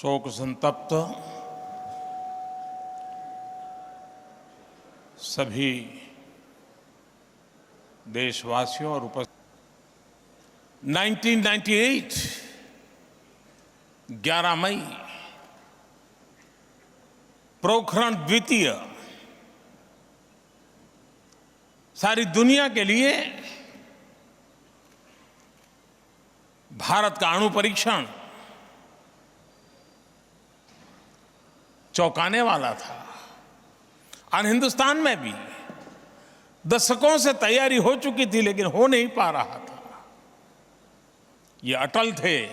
शोक संतप्त सभी देशवासियों और 1998 11 मई पोखरण द्वितीय सारी दुनिया के लिए भारत का अणु परीक्षण चौंकाने वाला था और हिंदुस्तान में भी दशकों से तैयारी हो चुकी थी, लेकिन हो नहीं पा रहा था। ये अटल थे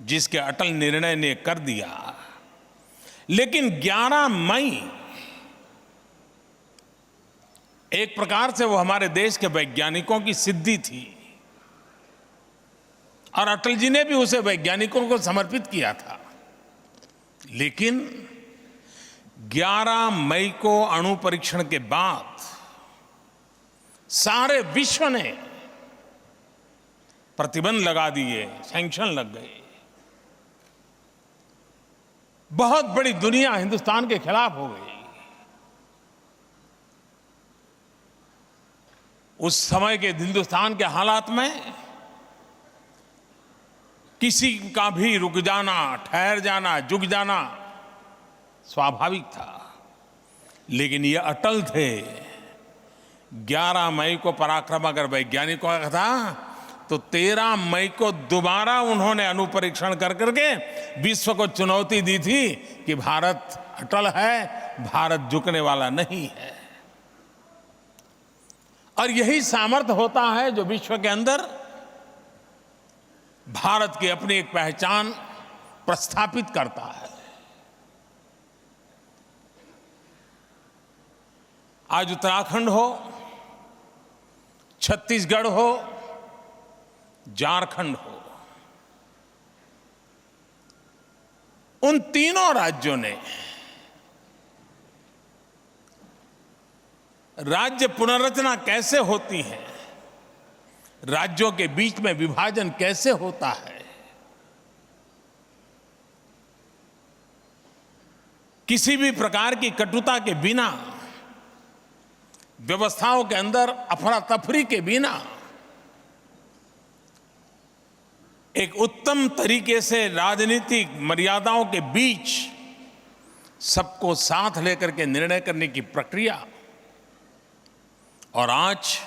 जिसके अटल निर्णय ने कर दिया। लेकिन 11 मई एक प्रकार से वो हमारे देश के वैज्ञानिकों की सिद्धि थी और अटल जी ने भी उसे वैज्ञानिकों को समर्पित किया था। लेकिन 11 मई को अणु परीक्षण के बाद सारे विश्व ने प्रतिबंध लगा दिए, सैंक्शन लग गए। बहुत बड़ी दुनिया हिंदुस्तान के खिलाफ हो गई। उस समय के हिंदुस्तान के हालात में किसी का भी रुक जाना, ठहर जाना, झुक जाना स्वाभाविक था। लेकिन ये अटल थे। 11 मई को पराक्रम अगर वैज्ञानिकों का था, तो 13 मई को दोबारा उन्होंने अणु परीक्षण कर करके विश्व को चुनौती दी थी कि भारत अटल है, भारत झुकने वाला नहीं है। और यही सामर्थ्य होता है जो विश्व के अंदर भारत की अपनी एक पहचान प्रस्थापित करता है। आज उत्तराखंड हो, छत्तीसगढ़ हो, झारखंड हो, उन तीनों राज्यों ने राज्य पुनर्रचना कैसे होती है, राज्यों के बीच में विभाजन कैसे होता है, किसी भी प्रकार की कटुता के बिना, व्यवस्थाओं के अंदर अफरा तफरी के बिना एक उत्तम तरीके से राजनीतिक मर्यादाओं के बीच सबको साथ लेकर के निर्णय करने की प्रक्रिया। और आज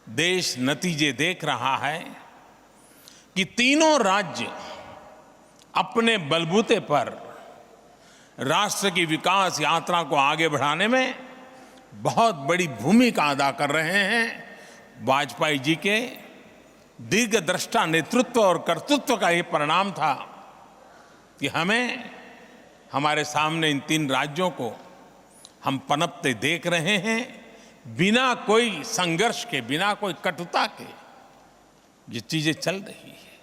देश नतीजे देख रहा है कि तीनों राज्य अपने बलबूते पर राष्ट्र की विकास यात्रा को आगे बढ़ाने में बहुत बड़ी भूमिका अदा कर रहे हैं। वाजपेयी जी के दीर्घदृष्टा नेतृत्व और कर्तृत्व का ये परिणाम था कि हमें हमारे सामने इन तीन राज्यों को हम पनपते देख रहे हैं, बिना कोई संघर्ष के, बिना कोई कटुता के ये चीजें चल रही है।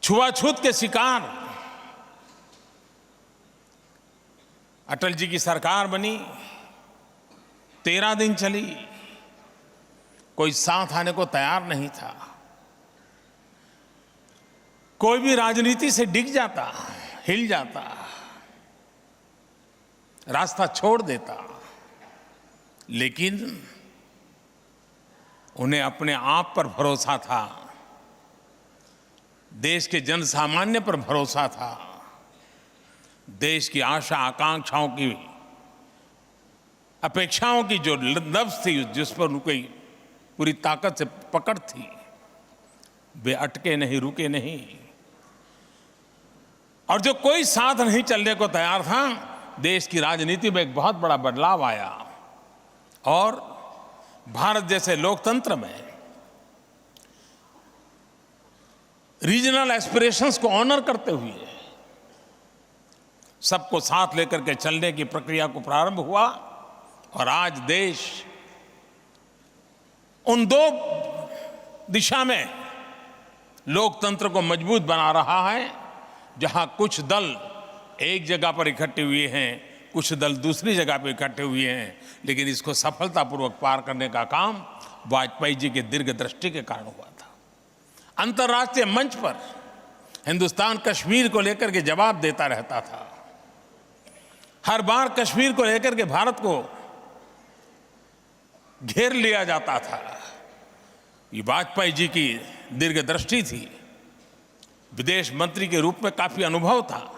छुआछूत के शिकार अटल जी की सरकार बनी, 13 दिन चली, कोई साथ आने को तैयार नहीं था। कोई भी राजनीति से डिग जाता, हिल जाता, रास्ता छोड़ देता। लेकिन उन्हें अपने आप पर भरोसा था, देश के जनसामान्य पर भरोसा था, देश की आशा आकांक्षाओं की, अपेक्षाओं की जो नब्ज थी, जिस पर उनकी पूरी ताकत से पकड़ थी, वे अटके नहीं, रुके नहीं। और जो कोई साथ नहीं चलने को तैयार था, देश की राजनीति में एक बहुत बड़ा बदलाव आया। और भारत जैसे लोकतंत्र में रीजनल एस्पिरेशंस को ऑनर करते हुए सबको साथ लेकर के चलने की प्रक्रिया को प्रारंभ हुआ। और आज देश उन दो दिशा में लोकतंत्र को मजबूत बना रहा है, जहां कुछ दल एक जगह पर इकट्ठे हुए हैं, कुछ दल दूसरी जगह पर इकट्ठे हुए हैं। लेकिन इसको सफलतापूर्वक पार करने का काम वाजपेयी जी के दीर्घदृष्टि के कारण हुआ था। अंतर्राष्ट्रीय मंच पर हिंदुस्तान कश्मीर को लेकर के जवाब देता रहता था। हर बार कश्मीर को लेकर के भारत को घेर लिया जाता था। ये वाजपेयी जी की दीर्घदृष्टि थी। विदेश मंत्री के रूप में काफी अनुभव था।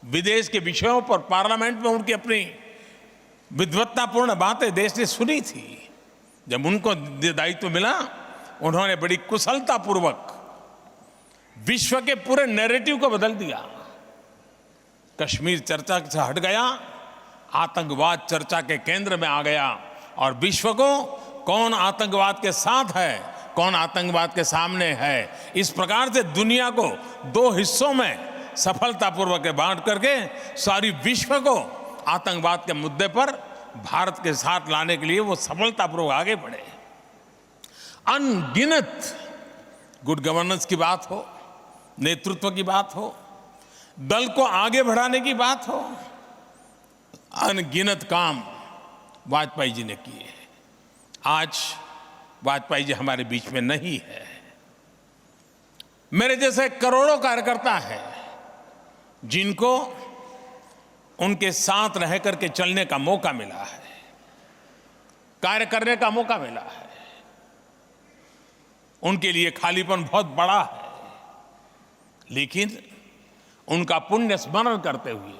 विदेश के विषयों पर पार्लियामेंट में उनकी अपनी विद्वत्तापूर्ण बातें देश ने सुनी थी। जब उनको दायित्व मिला, उन्होंने बड़ी कुशलतापूर्वक विश्व के पूरे नैरेटिव को बदल दिया। कश्मीर चर्चा से हट गया, आतंकवाद चर्चा के केंद्र में आ गया और विश्व को कौन आतंकवाद के साथ है, कौन आतंकवाद के सामने है, इस प्रकार से दुनिया को दो हिस्सों में सफलतापूर्वक बांट करके सारी विश्व को आतंकवाद के मुद्दे पर भारत के साथ लाने के लिए वो सफलतापूर्वक आगे बढ़े। अनगिनत गुड गवर्नेंस की बात हो, नेतृत्व की बात हो, दल को आगे बढ़ाने की बात हो, अनगिनत काम वाजपेयी जी ने किए। आज वाजपेयी जी हमारे बीच में नहीं है। मेरे जैसे करोड़ों कार्यकर्ता हैं जिनको उनके साथ रह करके चलने का मौका मिला है, कार्य करने का मौका मिला है। उनके लिए खालीपन बहुत बड़ा है, लेकिन उनका पुण्य स्मरण करते हुए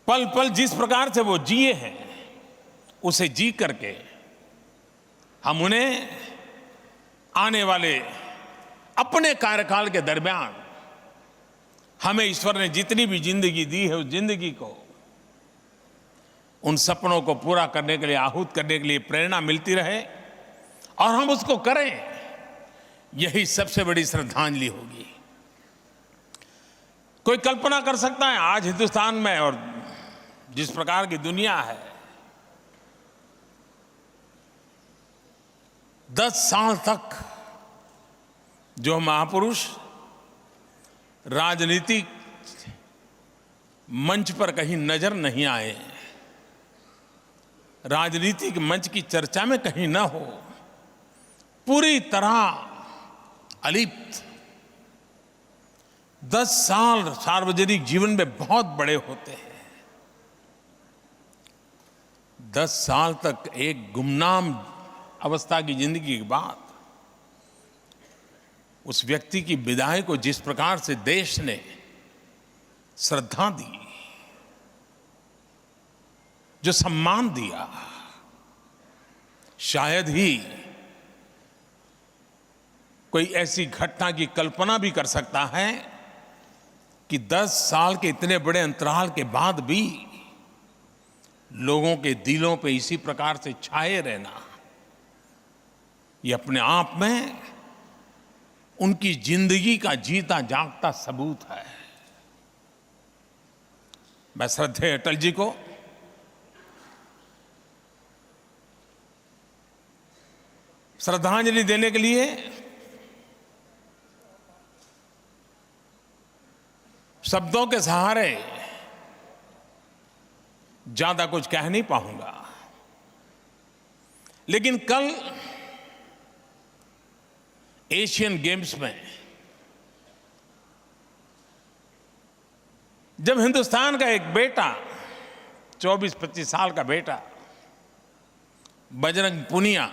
पल पल जिस प्रकार से वो जिए हैं, उसे जी करके हम उन्हें आने वाले अपने कार्यकाल के दरमियान हमें ईश्वर ने जितनी भी जिंदगी दी है, उस जिंदगी को, उन सपनों को पूरा करने के लिए, आहूत करने के लिए प्रेरणा मिलती रहे और हम उसको करें, यही सबसे बड़ी श्रद्धांजलि होगी। कोई कल्पना कर सकता है आज हिंदुस्तान में और जिस प्रकार की दुनिया है, 10 साल तक जो महापुरुष राजनीतिक मंच पर कहीं नजर नहीं आए, राजनीतिक मंच की चर्चा में कहीं न हो, पूरी तरह अलिप्त। 10 साल सार्वजनिक जीवन में बहुत बड़े होते हैं। 10 साल तक एक गुमनाम अवस्था की जिंदगी के बाद उस व्यक्ति की विदाई को जिस प्रकार से देश ने श्रद्धा दी, जो सम्मान दिया, शायद ही कोई ऐसी घटना की कल्पना भी कर सकता है कि 10 साल के इतने बड़े अंतराल के बाद भी लोगों के दिलों पे इसी प्रकार से छाए रहना, ये अपने आप में उनकी जिंदगी का जीता जागता सबूत है। मैं श्रद्धेय अटल जी को श्रद्धांजलि देने के लिए शब्दों के सहारे ज्यादा कुछ कह नहीं पाऊंगा, लेकिन कल एशियन गेम्स में जब हिंदुस्तान का एक बेटा, 24-25 साल का बेटा बजरंग पुनिया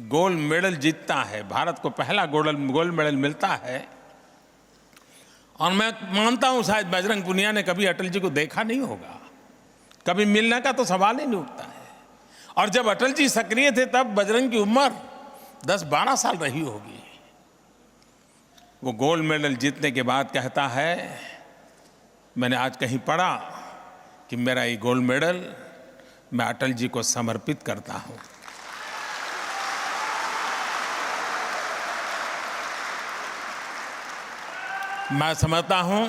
गोल्ड मेडल जीतता है, भारत को पहला गोल्ड मेडल मिलता है, और मैं मानता हूं शायद बजरंग पुनिया ने कभी अटल जी को देखा नहीं होगा, कभी मिलने का तो सवाल ही नहीं उठता है। और जब अटल जी सक्रिय थे तब बजरंग की उम्र 10-12 साल रही होगी। वो गोल्ड मेडल जीतने के बाद कहता है, मैंने आज कहीं पढ़ा कि मेरा ये गोल्ड मेडल मैं अटल जी को समर्पित करता हूं। मैं समझता हूं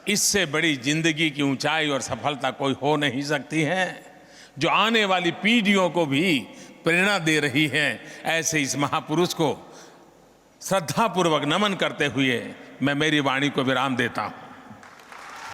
इससे बड़ी जिंदगी की ऊंचाई और सफलता कोई हो नहीं सकती है, जो आने वाली पीढ़ियों को भी प्रेरणा दे रही है। ऐसे इस महापुरुष को श्रद्धापूर्वक नमन करते हुए मैं मेरी वाणी को विराम देता हूं।